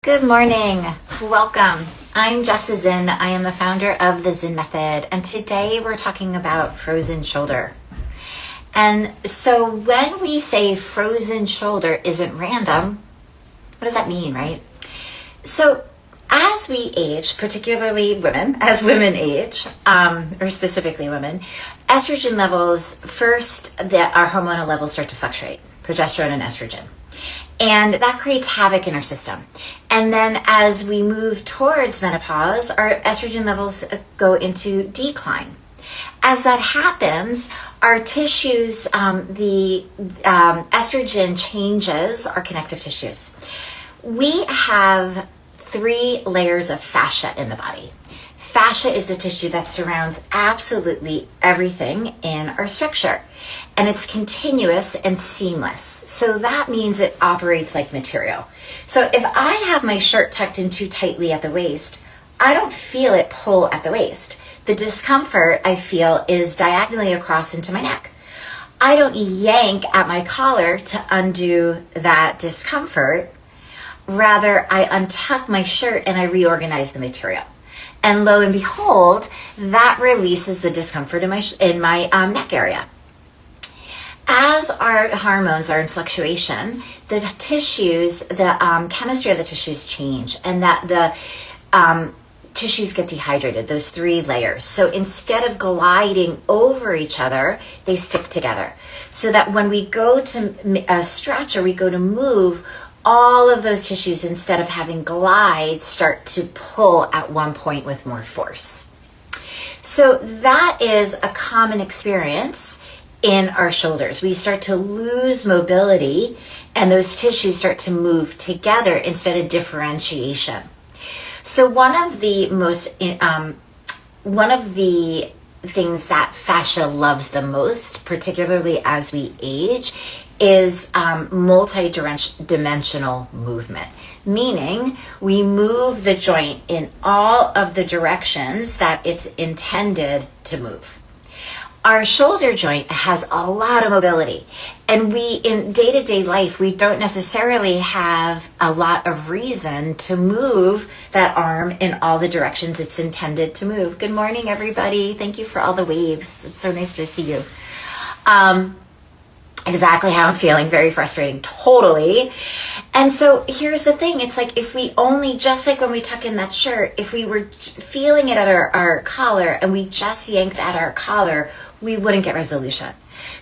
Good morning. Welcome. I'm Jessa Zinn. I am the founder of the Zinn method, and today we're talking about frozen shoulder. And so when we say frozen shoulder isn't random, what does that mean, right? So as we age, particularly women, as women age, or specifically women, estrogen levels, first, our hormonal levels start to fluctuate, progesterone and estrogen. And that creates havoc in our system. And then as we move towards menopause, our estrogen levels go into decline. As that happens, our tissues, the estrogen changes our connective tissues. We have 3 layers of fascia in the body. Fascia is the tissue that surrounds absolutely everything in our structure. And it's continuous and seamless. So that means it operates like material. So if I have my shirt tucked in too tightly at the waist, I don't feel it pull at the waist. The discomfort I feel is diagonally across into my neck. I don't yank at my collar to undo that discomfort. Rather, I untuck my shirt and I reorganize the material. And lo and behold, that releases the discomfort in my neck area. As our hormones are in fluctuation, the tissues, the chemistry of the tissues change, and that the tissues get dehydrated, those 3 layers. So instead of gliding over each other, they stick together. So that when we go to stretch or we go to move, all of those tissues, instead of having glide, start to pull at one point with more force. So that is a common experience in our shoulders. We start to lose mobility and those tissues start to move together instead of differentiation. So one of the things that fascia loves the most, particularly as we age, is multi-dimensional movement, meaning we move the joint in all of the directions that it's intended to move. Our shoulder joint has a lot of mobility, and we, in day-to-day life, we don't necessarily have a lot of reason to move that arm in all the directions it's intended to move. Good morning, everybody. Thank you for all the waves. It's so nice to see you. Exactly how I'm feeling, very frustrating, totally. And so here's the thing, it's like if we only, just like when we tuck in that shirt, if we were feeling it at our collar and we just yanked at our collar, we wouldn't get resolution.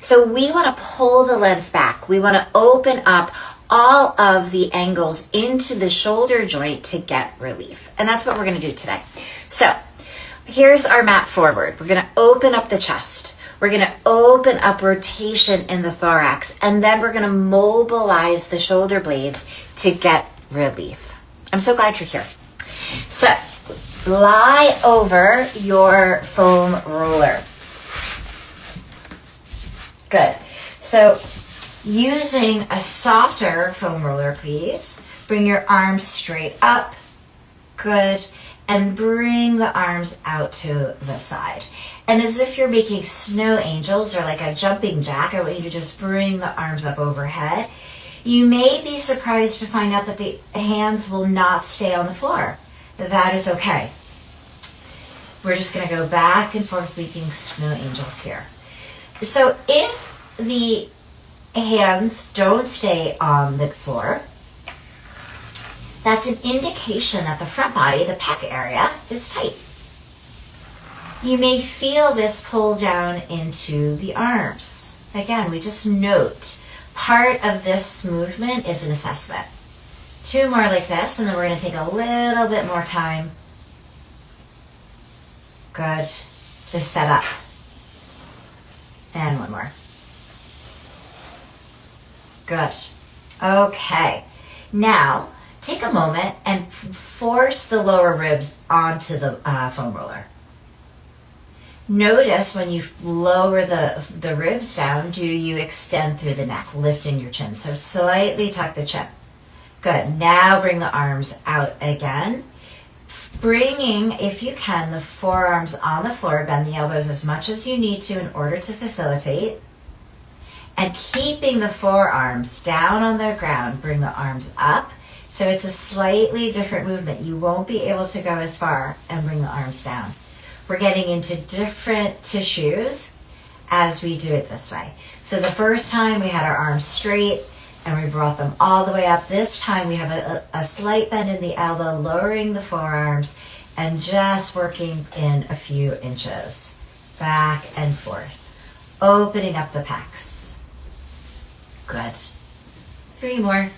So we want to pull the lens back. We want to open up all of the angles into the shoulder joint to get relief. And that's what we're going to do today. So here's our mat forward. We're going to open up the chest. We're going to open up rotation in the thorax, and then we're going to mobilize the shoulder blades to get relief. I'm so glad you're here. So lie over your foam roller. Good. So using a softer foam roller, please, bring your arms straight up. Good. And bring the arms out to the side. And as if you're making snow angels or like a jumping jack, I want you to just bring the arms up overhead. You may be surprised to find out that the hands will not stay on the floor. That is okay. We're just going to go back and forth making snow angels here. So if the hands don't stay on the floor, that's an indication that the front body, the pec area, is tight. You may feel this pull down into the arms. Again, we just note part of this movement is an assessment. 2 more like this, and then we're going to take a little bit more time. Good. Just set up. And 1 more. Good. Okay. Now, take a moment and force the lower ribs onto the foam roller. Notice when you lower the ribs down, do you extend through the neck, lifting your chin? So slightly tuck the chin. Good. Now bring the arms out again. Bringing, if you can, the forearms on the floor. Bend the elbows as much as you need to in order to facilitate. And keeping the forearms down on the ground, bring the arms up. So it's a slightly different movement. You won't be able to go as far and bring the arms down. We're getting into different tissues as we do it this way. So the first time we had our arms straight and we brought them all the way up. This time we have a slight bend in the elbow, lowering the forearms and just working in a few inches, back and forth, opening up the pecs. Good. 3 more.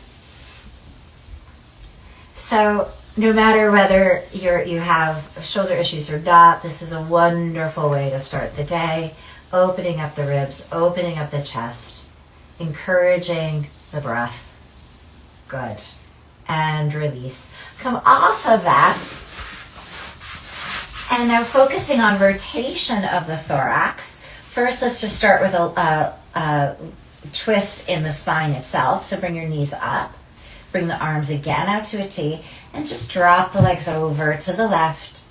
So no matter whether you have shoulder issues or not, this is a wonderful way to start the day. Opening up the ribs, opening up the chest, encouraging the breath. Good. And release. Come off of that. And now focusing on rotation of the thorax. First, let's just start with a twist in the spine itself. So bring your knees up. Bring the arms again out to a T. And just drop the legs over to the left.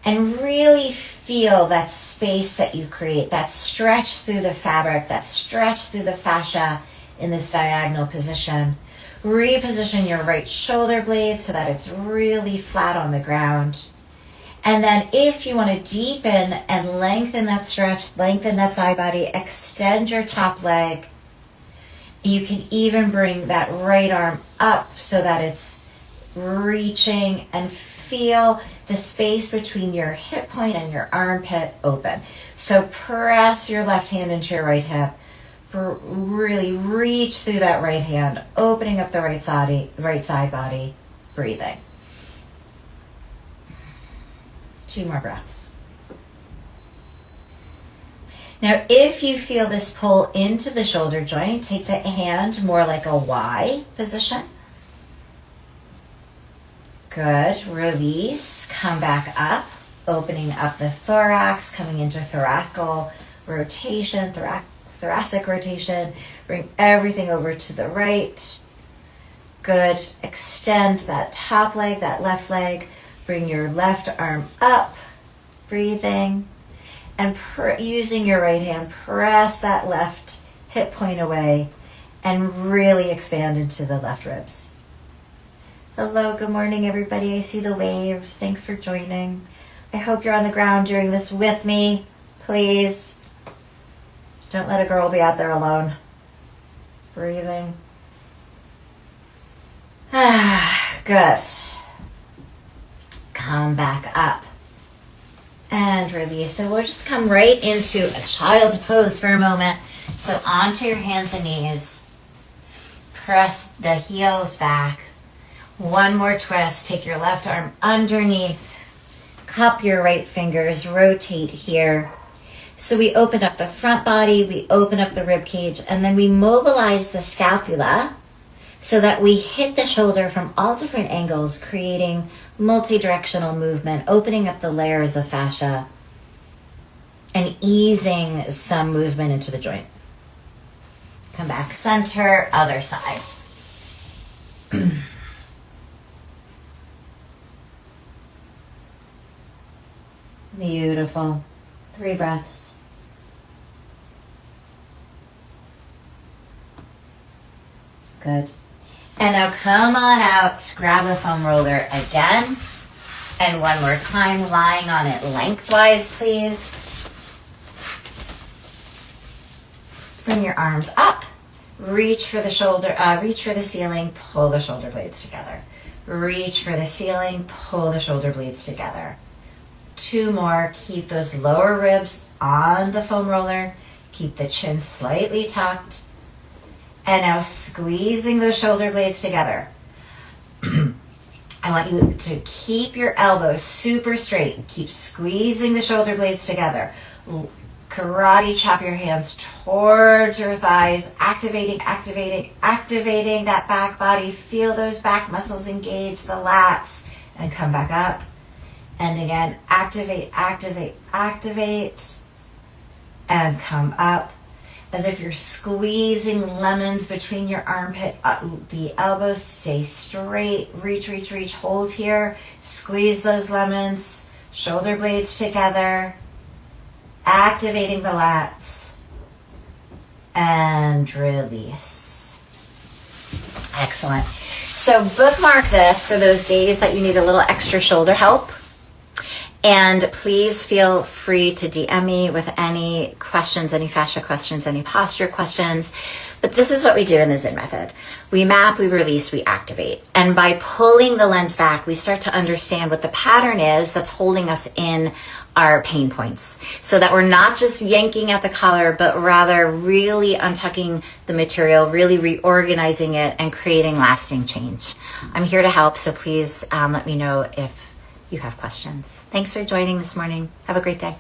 And really feel that space that you create, that stretch through the fabric, that stretch through the fascia in this diagonal position. Reposition your right shoulder blade so that it's really flat on the ground. And then if you want to deepen and lengthen that stretch, lengthen that side body, extend your top leg. You can even bring that right arm up so that it's reaching, and feel the space between your hip point and your armpit open. So press your left hand into your right hip. Really reach through that right hand, opening up the right side body, breathing. 2 more breaths. Now, if you feel this pull into the shoulder joint, take the hand more like a Y position. Good. Release. Come back up, opening up the thorax, coming into thoracic rotation, thoracic rotation. Bring everything over to the right. Good. Extend that top leg, that left leg. Bring your left arm up, breathing. And using your right hand, press that left hip point away and really expand into the left ribs. Hello, good morning, everybody. I see the waves. Thanks for joining. I hope you're on the ground doing this with me. Please don't let a girl be out there alone. Breathing. Good. Come back up. And release. So we'll just come right into a child's pose for a moment. So onto your hands and knees. Press the heels back. 1 more twist. Take your left arm underneath. Cup your right fingers. Rotate here. So we open up the front body. We open up the rib cage. And then we mobilize the scapula so that we hit the shoulder from all different angles, creating multi-directional movement, opening up the layers of fascia and easing some movement into the joint. Come back center, other side. Beautiful. 3 breaths. Good. And now come on out, grab a foam roller again. And 1 more time, lying on it lengthwise, please. Bring your arms up. Reach for the shoulder, reach for the ceiling, pull the shoulder blades together. Reach for the ceiling, pull the shoulder blades together. 2 more, keep those lower ribs on the foam roller. Keep the chin slightly tucked. And now squeezing those shoulder blades together. I want you to keep your elbows super straight. Keep squeezing the shoulder blades together. Karate chop your hands towards your thighs. Activating that back body. Feel those back muscles engage the lats. And come back up. And again, activate. And come up. As if you're squeezing lemons between your armpit, the elbows stay straight. Reach, hold here. Squeeze those lemons, shoulder blades together, activating the lats, and release. Excellent. So bookmark this for those days that you need a little extra shoulder help. And please feel free to DM me with any questions, any fascia questions, any posture questions. But this is what we do in the Zinn method. We map, we release, we activate. And by pulling the lens back, we start to understand what the pattern is that's holding us in our pain points, so that we're not just yanking at the collar, but rather really untucking the material, really reorganizing it and creating lasting change. I'm here to help, so please let me know if you have questions. Thanks for joining this morning. Have a great day.